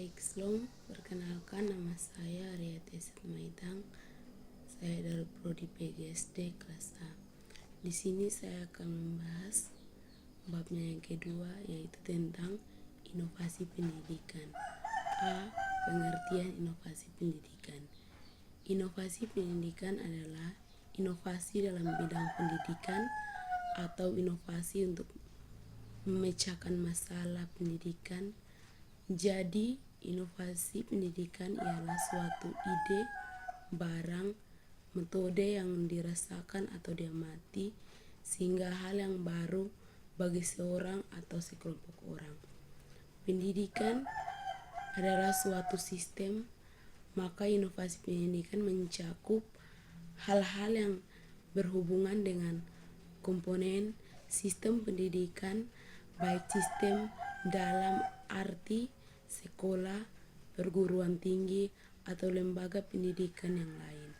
Baik, Slom, perkenalkan nama saya Ariati Setmaidang. Saya dari Prodi PGSD kelas A. Di sini saya akan membahas babnya yang kedua, yaitu tentang inovasi pendidikan. A. Pengertian inovasi pendidikan. Inovasi pendidikan adalah inovasi dalam bidang pendidikan atau inovasi untuk memecahkan masalah pendidikan. Jadi, inovasi pendidikan ialah suatu ide, barang, metode yang dirasakan atau diamati sehingga hal yang baru bagi seorang atau sekelompok orang. Pendidikan adalah suatu sistem, maka inovasi pendidikan mencakup hal-hal yang berhubungan dengan komponen sistem pendidikan, baik sistem dalam arti sekolah, perguruan tinggi, atau lembaga pendidikan yang lain,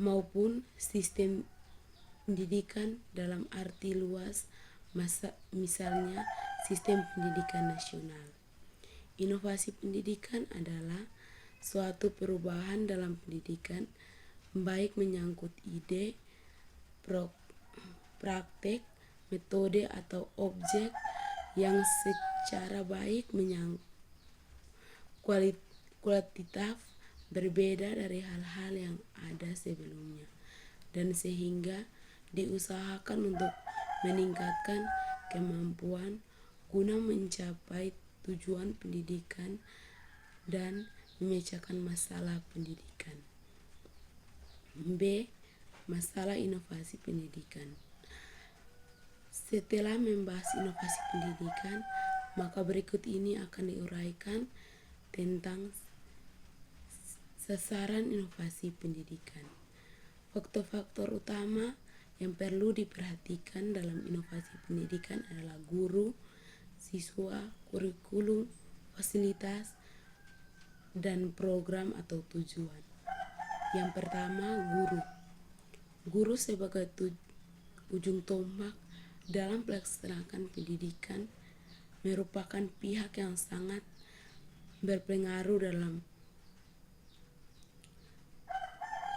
maupun sistem pendidikan dalam arti luas, misalnya sistem pendidikan nasional. Inovasi pendidikan adalah suatu perubahan dalam pendidikan, baik menyangkut ide, praktek, metode, atau objek yang secara baik kualitatif berbeda dari hal-hal yang ada sebelumnya, dan sehingga diusahakan untuk meningkatkan kemampuan guna mencapai tujuan pendidikan dan memecahkan masalah pendidikan. B. Masalah inovasi pendidikan. Setelah membahas inovasi pendidikan, maka berikut ini akan diuraikan tentang sasaran inovasi pendidikan. Faktor-faktor utama yang perlu diperhatikan dalam inovasi pendidikan adalah guru, siswa, kurikulum, fasilitas, dan program atau tujuan. Yang pertama, guru. Guru sebagai ujung tombak dalam pelaksanaan pendidikan merupakan pihak yang sangat berpengaruh dalam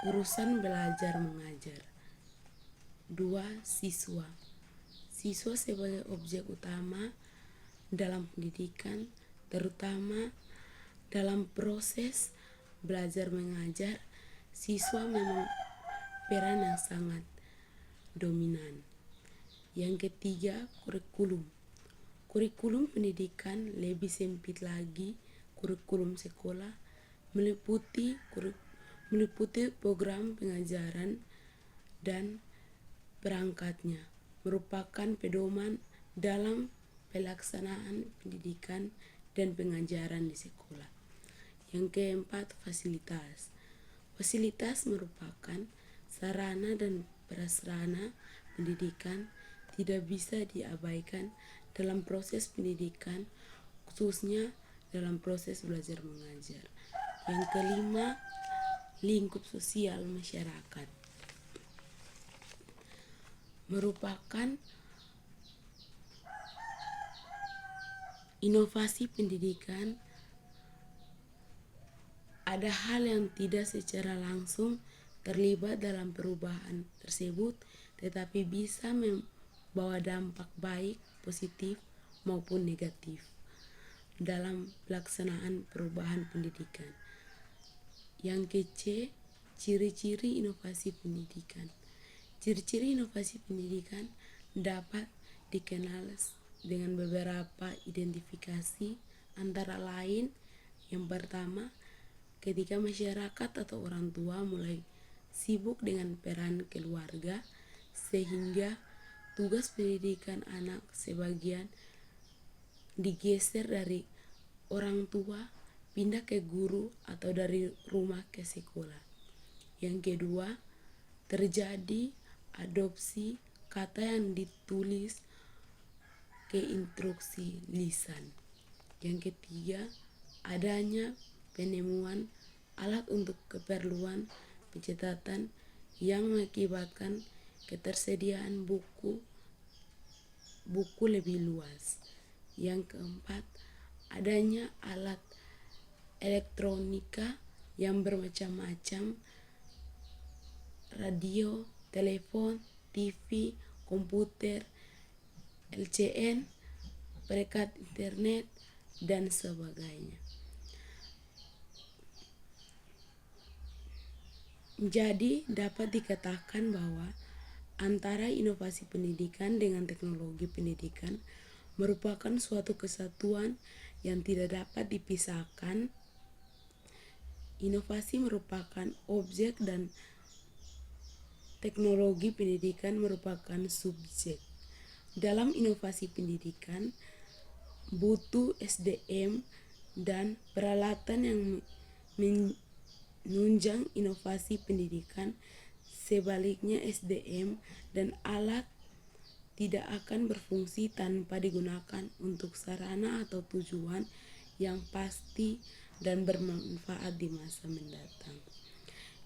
urusan belajar mengajar. 2. Siswa. Siswa sebagai objek utama dalam pendidikan, terutama dalam proses belajar mengajar. Siswa memang peran yang sangat dominan. Yang ketiga, kurikulum. Kurikulum pendidikan, lebih sempit lagi kurikulum sekolah, meliputi program pengajaran dan perangkatnya, merupakan pedoman dalam pelaksanaan pendidikan dan pengajaran di sekolah. Yang keempat, fasilitas. Fasilitas merupakan sarana dan prasarana pendidikan, tidak bisa diabaikan dalam proses pendidikan, khususnya dalam proses belajar mengajar. Yang kelima, lingkup sosial masyarakat. Merupakan inovasi pendidikan. Ada hal yang tidak secara langsung terlibat dalam perubahan tersebut, tetapi bisa membawa dampak baik, positif, maupun negatif dalam pelaksanaan perubahan pendidikan. Yang ke-C, ciri-ciri inovasi pendidikan. Ciri-ciri inovasi pendidikan dapat dikenal dengan beberapa identifikasi, antara lain: yang pertama, ketika masyarakat atau orang tua mulai sibuk dengan peran keluarga, sehingga tugas pendidikan anak sebagian digeser dari orang tua pindah ke guru atau dari rumah ke sekolah. Yang kedua, terjadi adopsi kata yang ditulis ke instruksi lisan. Yang ketiga, adanya penemuan alat untuk keperluan pencatatan yang mengakibatkan ketersediaan buku lebih luas. Yang keempat, adanya alat elektronika yang bermacam-macam, radio, telepon, TV, komputer, LCN, perangkat internet, dan sebagainya. Jadi dapat dikatakan bahwa antara inovasi pendidikan dengan teknologi pendidikan merupakan suatu kesatuan yang tidak dapat dipisahkan. Inovasi merupakan objek dan teknologi pendidikan merupakan subjek. Dalam inovasi pendidikan butuh SDM dan peralatan yang menunjang inovasi pendidikan. Sebaliknya SDM dan alat tidak akan berfungsi tanpa digunakan untuk sarana atau tujuan yang pasti dan bermanfaat di masa mendatang.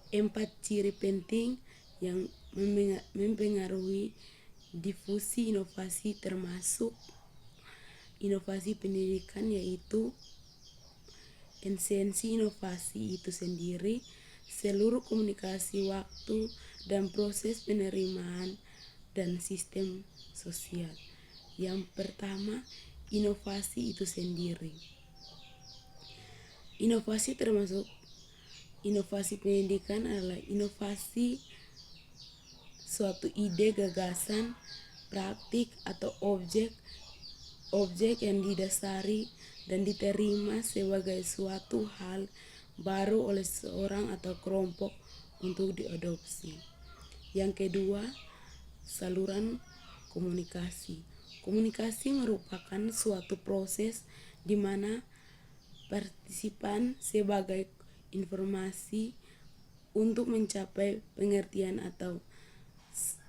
4 ciri penting yang mempengaruhi difusi inovasi termasuk inovasi pendidikan, yaitu esensi inovasi itu sendiri, seluruh komunikasi waktu dan proses penerimaan dan sistem sosial. Yang pertama, inovasi itu sendiri. Inovasi termasuk inovasi pendidikan adalah inovasi suatu ide, gagasan, praktik atau objek yang didasari dan diterima sebagai suatu hal baru oleh seorang atau kelompok untuk diadopsi. Yang kedua, saluran komunikasi. Komunikasi merupakan suatu proses di mana partisipan sebagai informasi untuk mencapai pengertian atau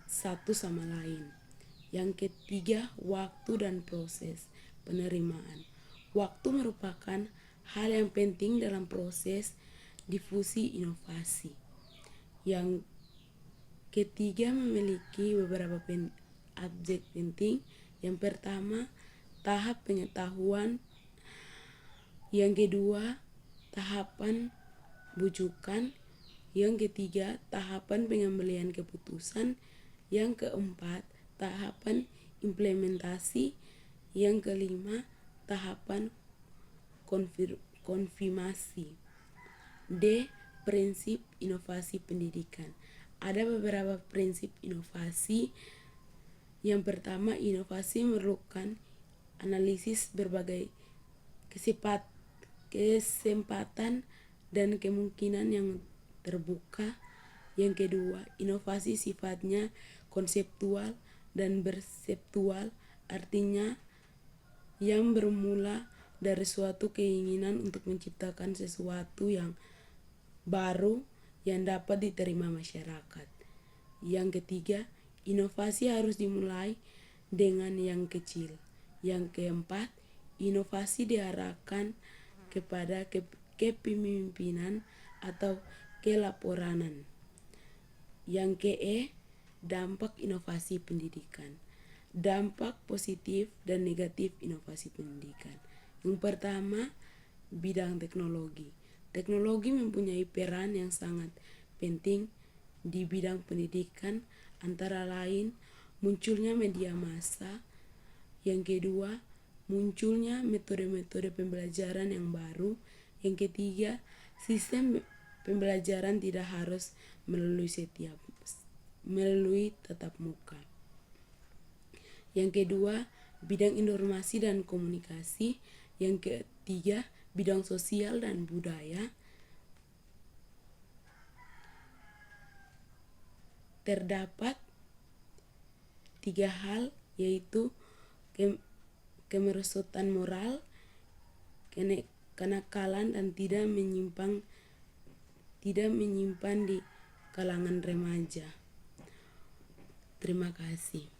satu sama lain. Yang ketiga, waktu dan proses penerimaan. Waktu merupakan hal yang penting dalam proses difusi inovasi. Yang ketiga, memiliki beberapa aspek penting. Yang pertama, tahap pengetahuan. Yang kedua, tahapan bujukan. Yang ketiga, tahapan pengambilan keputusan. Yang keempat, tahapan implementasi. Yang kelima, tahapan konfirmasi. D. Prinsip inovasi pendidikan. Ada beberapa prinsip inovasi. Yang pertama, inovasi memerlukan analisis berbagai kesempatan dan kemungkinan yang terbuka. Yang kedua, inovasi sifatnya konseptual dan perseptual, artinya yang bermula dari suatu keinginan untuk menciptakan sesuatu yang baru yang dapat diterima masyarakat. Yang ketiga, inovasi harus dimulai dengan yang kecil. Yang keempat, inovasi diarahkan kepada kepemimpinan atau kelaporanan. Yang ke dampak inovasi pendidikan. Dampak positif dan negatif inovasi pendidikan. Yang pertama, bidang teknologi. Teknologi mempunyai peran yang sangat penting di bidang pendidikan, antara lain munculnya media massa. Yang kedua, munculnya metode-metode pembelajaran yang baru. Yang ketiga, sistem pembelajaran tidak harus melalui tatap muka. Yang kedua, bidang informasi dan komunikasi. Yang ketiga, bidang sosial dan budaya. Terdapat 3 hal, yaitu kemerosotan moral, kenakalan, dan tidak menyimpan di kalangan remaja. Terima kasih.